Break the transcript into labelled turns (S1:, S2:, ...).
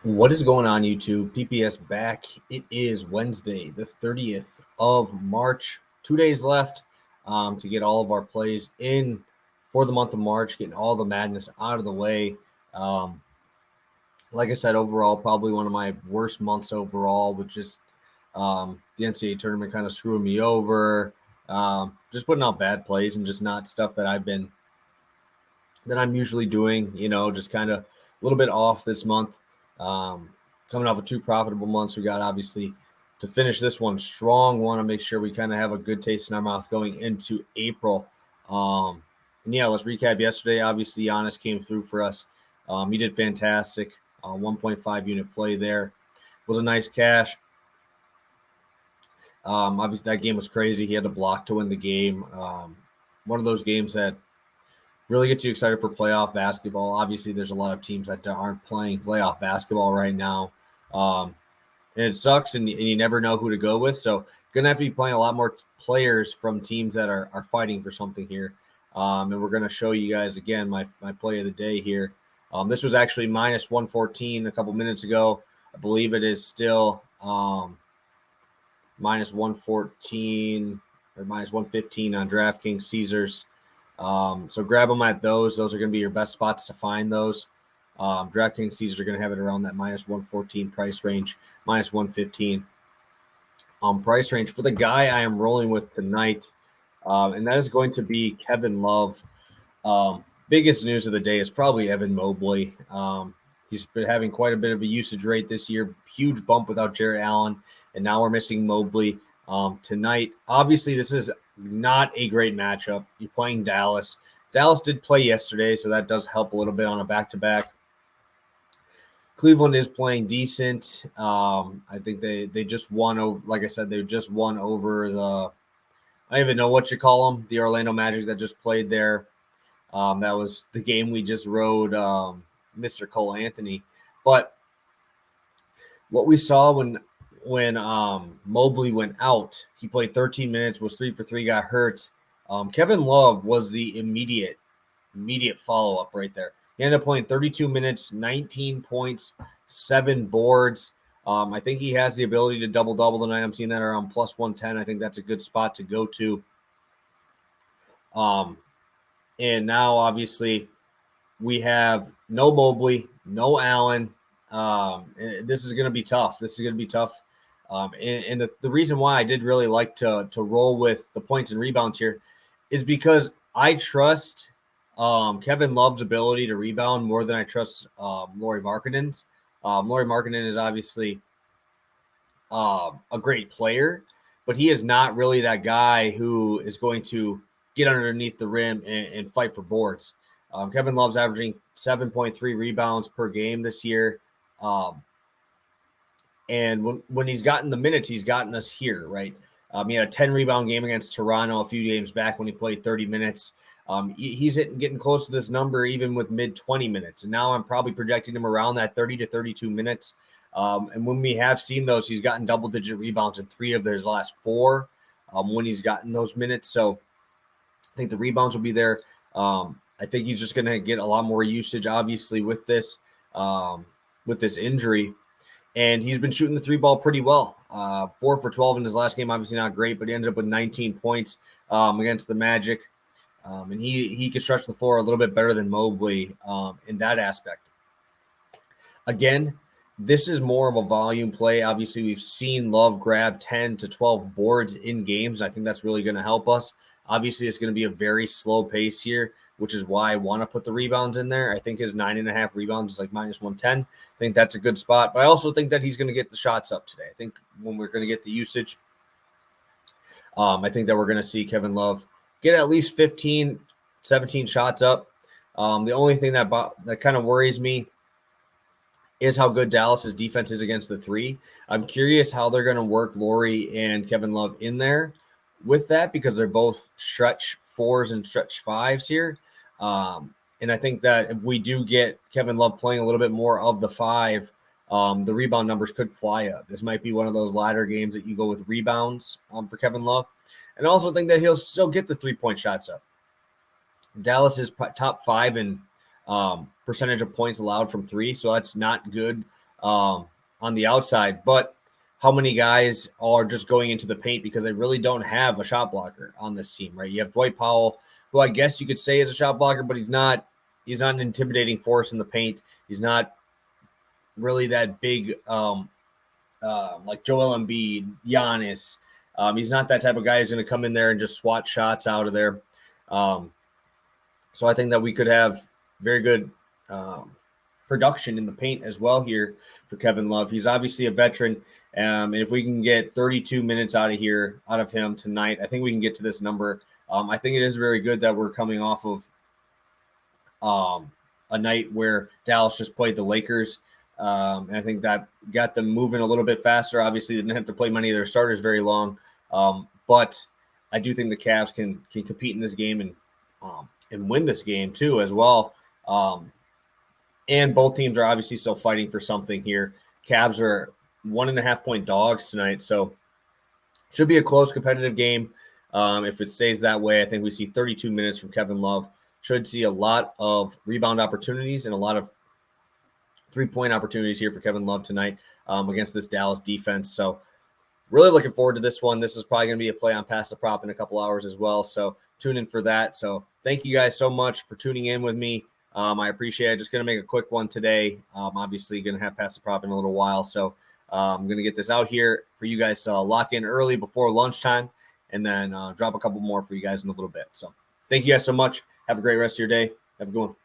S1: What is going on, YouTube? PPS back. It is Wednesday, the 30th of March. 2 days left to get all of our plays in for the month of March, getting all the madness out of the way. Like I said, overall, probably one of my worst months overall, with just the NCAA tournament kind of screwing me over, just putting out bad plays and just not stuff that I'm usually doing, just kind of a little bit off this month. Coming off of two profitable months, we got obviously to finish this one strong. Want to make sure we kind of have a good taste in our mouth going into April. And yeah, let's recap yesterday. Obviously, Giannis came through for us. He did fantastic. 1.5 unit play there was a nice cash. Obviously, that game was crazy. He had to block to win the game. One of those games that really gets you excited for playoff basketball. Obviously, there's a lot of teams that aren't playing playoff basketball right now. And it sucks, and you never know who to go with. So going to have to be playing a lot more players from teams that are fighting for something here. And we're going to show you guys, again, my play of the day here. This was actually minus 114 a couple minutes ago. I believe it is still minus 114 or minus 115 on DraftKings Caesars. So grab them at those. Those are going to be your best spots to find those. DraftKings Caesars are going to have it around that minus 114 price range, minus 115 price range for the guy I am rolling with tonight. And that is going to be Kevin Love. Biggest news of the day is probably Evan Mobley. He's been having quite a bit of a usage rate this year, huge bump without Jarrett Allen, and now we're missing Mobley tonight. Obviously, this is not a great matchup. You're playing Dallas. Dallas did play yesterday, so that does help a little bit on a back-to-back. Cleveland is playing decent. I think they just won over, like I said, they just won over I don't even know what you call them, the Orlando Magic that just played there. That was the game we just rode Mr. Cole Anthony. But what we saw when Mobley went out, he played 13 minutes, was 3 for 3, got hurt. Kevin Love was the immediate follow-up right there. He ended up playing 32 minutes, 19 points, 7 boards. I think he has the ability to double-double tonight. I'm seeing that around plus 110. I think that's a good spot to go to. And now, obviously, we have no Mobley, no Allen. This is going to be tough. And the reason why I did really like to roll with the points and rebounds here is because I trust Kevin Love's ability to rebound more than I trust Lauri Markkanen's. Lauri Markkanen is obviously a great player, but he is not really that guy who is going to get underneath the rim and fight for boards. Kevin Love's averaging 7.3 rebounds per game this year. And when he's gotten the minutes, he's gotten us here, right? He had a 10-rebound game against Toronto a few games back when he played 30 minutes. He's getting close to this number even with mid-20 minutes. And now I'm probably projecting him around that 30 to 32 minutes. And when we have seen those, he's gotten double-digit rebounds in 3 of his last 4 when he's gotten those minutes. So I think the rebounds will be there. I think he's just going to get a lot more usage, obviously, with this injury. And he's been shooting the 3-ball pretty well. 4 for 12 in his last game, obviously not great, but he ended up with 19 points against the Magic. And he can stretch the floor a little bit better than Mobley in that aspect. Again, this is more of a volume play. Obviously, we've seen Love grab 10 to 12 boards in games. I think that's really going to help us. Obviously, it's going to be a very slow pace here, which is why I want to put the rebounds in there. I think his 9.5 rebounds is like minus 110. I think that's a good spot. But I also think that he's going to get the shots up today. I think when we're going to get the usage, I think that we're going to see Kevin Love get at least 15, 17 shots up. The only thing that kind of worries me is how good Dallas's defense is against the 3. I'm curious how they're going to work Lauri and Kevin Love in there with that, because they're both stretch 4s and stretch 5s here. And I think that if we do get Kevin Love playing a little bit more of the 5, the rebound numbers could fly up. This might be one of those latter games that you go with rebounds for Kevin Love. And I also think that he'll still get the 3-point shots up. Dallas is top 5 in percentage of points allowed from 3, so that's not good on the outside, but how many guys are just going into the paint because they really don't have a shot blocker on this team, right? You have Dwight Powell, who I guess you could say is a shot blocker, but he's not an intimidating force in the paint. He's not really that big, like Joel Embiid, Giannis. He's not that type of guy who's going to come in there and just swat shots out of there. So I think that we could have very good production in the paint as well here for Kevin Love. He's obviously a veteran. And if we can get 32 minutes out of him tonight, I think we can get to this number. I think it is very good that we're coming off of a night where Dallas just played the Lakers. And I think that got them moving a little bit faster. Obviously, they didn't have to play many of their starters very long. But I do think the Cavs can compete in this game and win this game too as well. And both teams are obviously still fighting for something here. Cavs are 1.5-point dogs tonight, so should be a close competitive game. If it stays that way, I think we see 32 minutes from Kevin Love. Should see a lot of rebound opportunities and a lot of three-point opportunities here for Kevin Love tonight against this Dallas defense. So really looking forward to this one. This is probably going to be a play on Pass the Prop in a couple hours as well, so tune in for that. So thank you guys so much for tuning in with me. I appreciate it. Just going to make a quick one today. Obviously going to have Pass the Prop in a little while, so I'm going to get this out here for you guys to lock in early before lunchtime, and then drop a couple more for you guys in a little bit. So thank you guys so much. Have a great rest of your day. Have a good one.